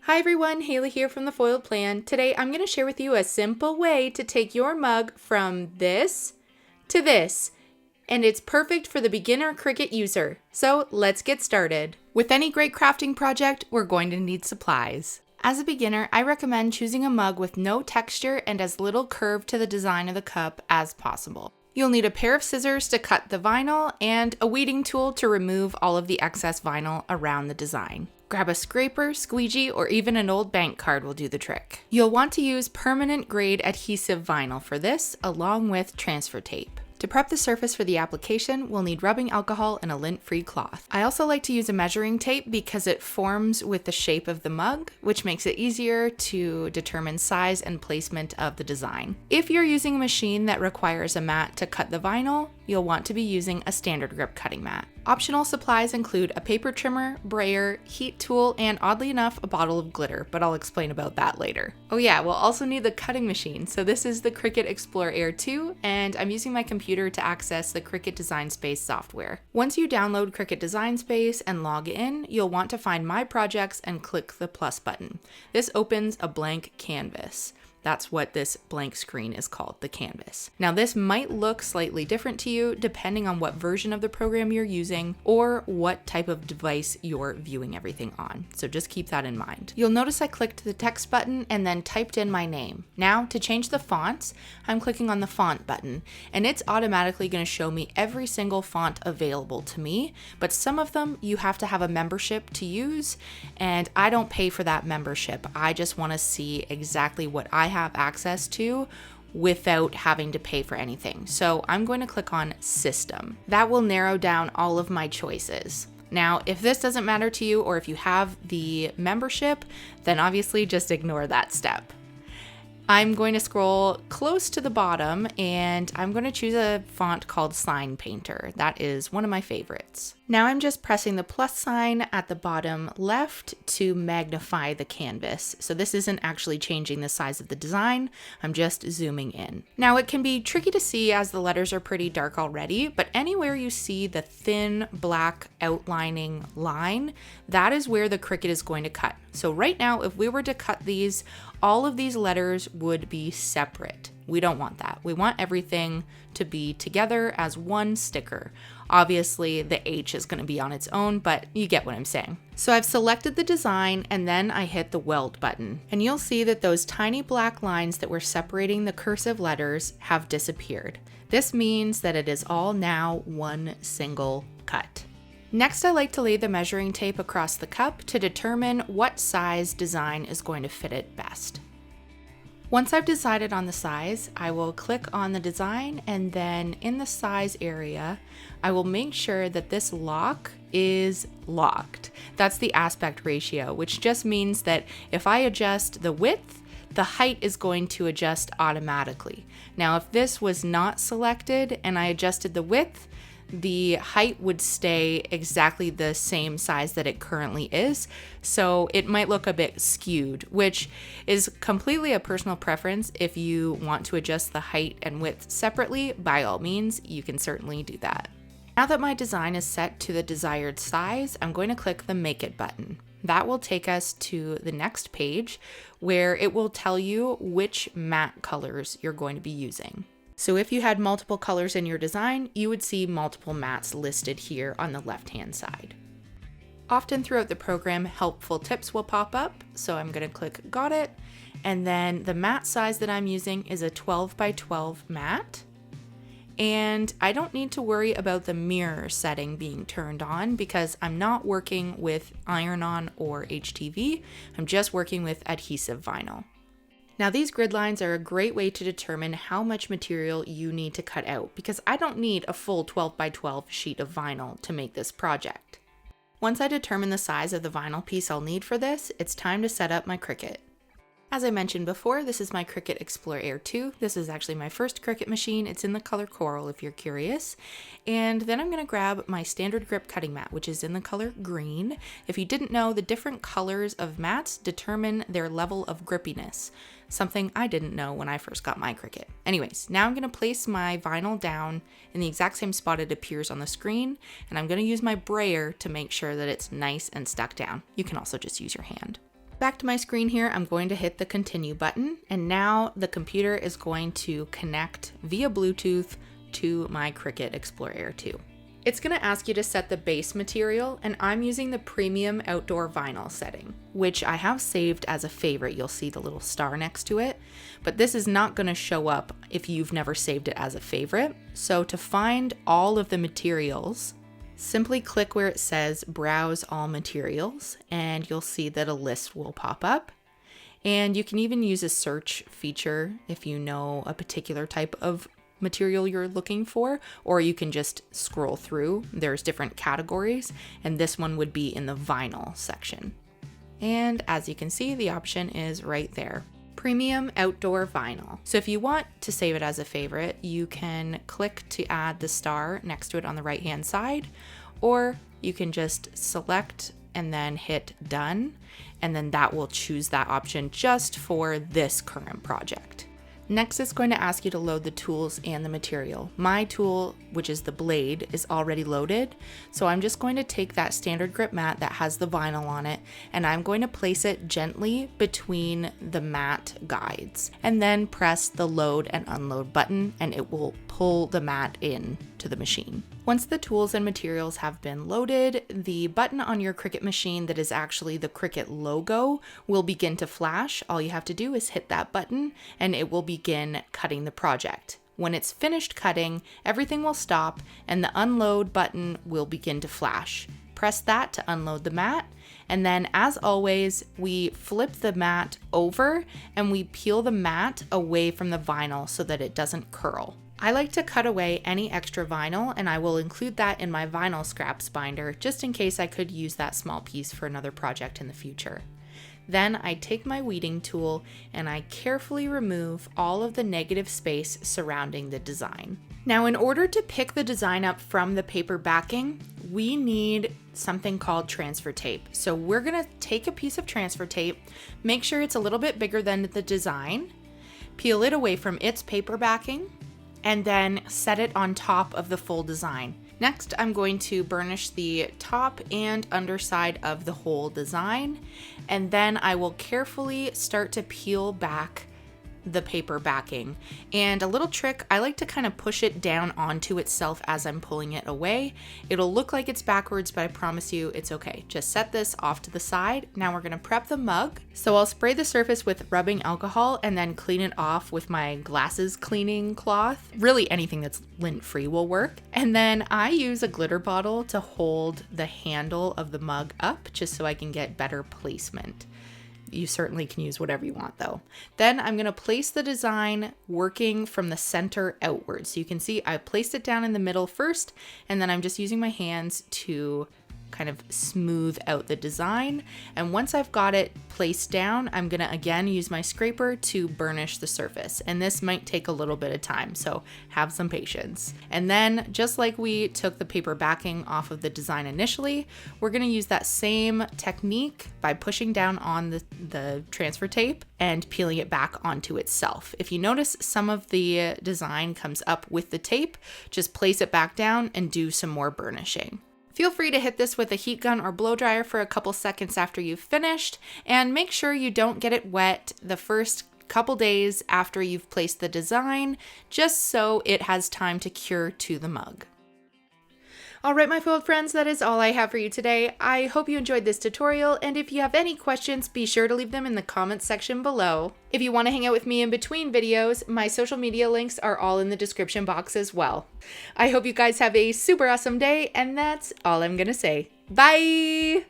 Hi everyone, Haley here from The Foiled Plan. Today I'm going to share with you a simple way to take your mug from this to this, and it's perfect for the beginner Cricut user. So let's get started. With any great crafting project, we're going to need supplies. As a beginner, I recommend choosing a mug with no texture and as little curve to the design of the cup as possible. You'll need a pair of scissors to cut the vinyl and a weeding tool to remove all of the excess vinyl around the design. Grab a scraper, squeegee, or even an old bank card will do the trick. You'll want to use permanent grade adhesive vinyl for this, along with transfer tape. To prep the surface for the application, we'll need rubbing alcohol and a lint-free cloth. I also like to use a measuring tape because it forms with the shape of the mug, which makes it easier to determine size and placement of the design. If you're using a machine that requires a mat to cut the vinyl, you'll want to be using a standard grip cutting mat. Optional supplies include a paper trimmer, brayer, heat tool, and oddly enough, a bottle of glitter, but I'll explain about that later. Oh yeah, we'll also need the cutting machine. So this is the Cricut Explorer Air 2, and I'm using my computer to access the Cricut Design Space software. Once you download Cricut Design Space and log in, you'll want to find My Projects and click the plus button. This opens a blank canvas. That's what this blank screen is called, the canvas. Now this might look slightly different to you depending on what version of the program you're using or what type of device you're viewing everything on. So just keep that in mind. You'll notice I clicked the text button and then typed in my name. Now to change the fonts, I'm clicking on the font button and it's automatically going to show me every single font available to me, but some of them you have to have a membership to use and I don't pay for that membership. I just want to see exactly what I have access to without having to pay for anything. So I'm going to click on System. That will narrow down all of my choices. Now, if this doesn't matter to you or if you have the membership, then obviously just ignore that step. I'm going to scroll close to the bottom and I'm going to choose a font called Sign Painter. That is one of my favorites. Now I'm just pressing the plus sign at the bottom left to magnify the canvas. So this isn't actually changing the size of the design, I'm just zooming in. Now it can be tricky to see as the letters are pretty dark already, but anywhere you see the thin black outlining line, that is where the Cricut is going to cut. So right now, if we were to cut these, all of these letters would be separate. We don't want that. We want everything to be together as one sticker. Obviously, the H is going to be on its own, but you get what I'm saying. So I've selected the design and then I hit the weld button. And you'll see that those tiny black lines that were separating the cursive letters have disappeared. This means that it is all now one single cut. Next, I like to lay the measuring tape across the cup to determine what size design is going to fit it best. Once I've decided on the size, I will click on the design and then in the size area, I will make sure that this lock is locked. That's the aspect ratio, which just means that if I adjust the width, the height is going to adjust automatically. Now, if this was not selected and I adjusted the width, the height would stay exactly the same size that it currently is, so it might look a bit skewed, which is completely a personal preference. If you want to adjust the height and width separately, by all means, you can certainly do that. Now that my design is set to the desired size, I'm going to click the Make It button. That will take us to the next page where it will tell you which matte colors you're going to be using. So if you had multiple colors in your design, you would see multiple mattes listed here on the left-hand side. Often throughout the program, helpful tips will pop up. So I'm going to click Got It. And then the matte size that I'm using is a 12 by 12 matte. And I don't need to worry about the mirror setting being turned on because I'm not working with iron-on or HTV. I'm just working with adhesive vinyl. Now these grid lines are a great way to determine how much material you need to cut out because I don't need a full 12 by 12 sheet of vinyl to make this project. Once I determine the size of the vinyl piece I'll need for this, it's time to set up my Cricut. As I mentioned before, this is my Cricut Explorer Air 2. This is actually my first Cricut machine. It's in the color coral if you're curious. And then I'm going to grab my standard grip cutting mat, which is in the color green. If you didn't know, the different colors of mats determine their level of grippiness, something I didn't know when I first got my Cricut. Anyways, now I'm going to place my vinyl down in the exact same spot it appears on the screen, and I'm going to use my brayer to make sure that it's nice and stuck down. You can also just use your hand. Back to my screen here, I'm going to hit the continue button, and now the computer is going to connect via Bluetooth to my Cricut Explore Air 2. It's going to ask you to set the base material, and I'm using the premium outdoor vinyl setting, which I have saved as a favorite. You'll see the little star next to it, but this is not going to show up if you've never saved it as a favorite. So to find all of the materials, simply click where it says Browse All Materials, and you'll see that a list will pop up. And you can even use a search feature if you know a particular type of material you're looking for, or you can just scroll through. There's different categories, and this one would be in the vinyl section. And as you can see, the option is right there. Premium Outdoor Vinyl. So if you want to save it as a favorite, you can click to add the star next to it on the right hand side, or you can just select and then hit done, and then that will choose that option just for this current project. Next, it's going to ask you to load the tools and the material. My tool, which is the blade, is already loaded. So I'm just going to take that standard grip mat that has the vinyl on it, and I'm going to place it gently between the mat guides, and then press the load and unload button, and it will pull the mat in to the machine. Once the tools and materials have been loaded, the button on your Cricut machine that is actually the Cricut logo will begin to flash. All you have to do is hit that button and it will begin cutting the project. When it's finished cutting, everything will stop and the unload button will begin to flash. Press that to unload the mat, and then as always, we flip the mat over and we peel the mat away from the vinyl so that it doesn't curl. I like to cut away any extra vinyl, and I will include that in my vinyl scraps binder just in case I could use that small piece for another project in the future. Then I take my weeding tool and I carefully remove all of the negative space surrounding the design. Now, in order to pick the design up from the paper backing, we need something called transfer tape. So we're gonna take a piece of transfer tape, make sure it's a little bit bigger than the design, peel it away from its paper backing, and then set it on top of the full design. Next, I'm going to burnish the top and underside of the whole design, and then I will carefully start to peel back the paper backing. And a little trick, I like to kind of push it down onto itself as I'm pulling it away. It'll look like it's backwards, but I promise you it's okay. Just set this off to the side. Now we're gonna prep the mug. So I'll spray the surface with rubbing alcohol and then clean it off with my glasses cleaning cloth. Really anything that's lint-free will work. And then I use a glitter bottle to hold the handle of the mug up just so I can get better placement. You certainly can use whatever you want though. Then I'm gonna place the design working from the center outwards. So you can see I placed it down in the middle first, and then I'm just using my hands to kind of smooth out the design. And once I've got it placed down, I'm gonna again use my scraper to burnish the surface. And this might take a little bit of time, so have some patience. And then just like we took the paper backing off of the design initially, we're gonna use that same technique by pushing down on the transfer tape and peeling it back onto itself. If you notice some of the design comes up with the tape, just place it back down and do some more burnishing. Feel free to hit this with a heat gun or blow dryer for a couple seconds after you've finished, and make sure you don't get it wet the first couple days after you've placed the design, just so it has time to cure to the mug. All right, my foiled friends, that is all I have for you today. I hope you enjoyed this tutorial, and if you have any questions, be sure to leave them in the comments section below. If you want to hang out with me in between videos, my social media links are all in the description box as well. I hope you guys have a super awesome day, and that's all I'm gonna say. Bye!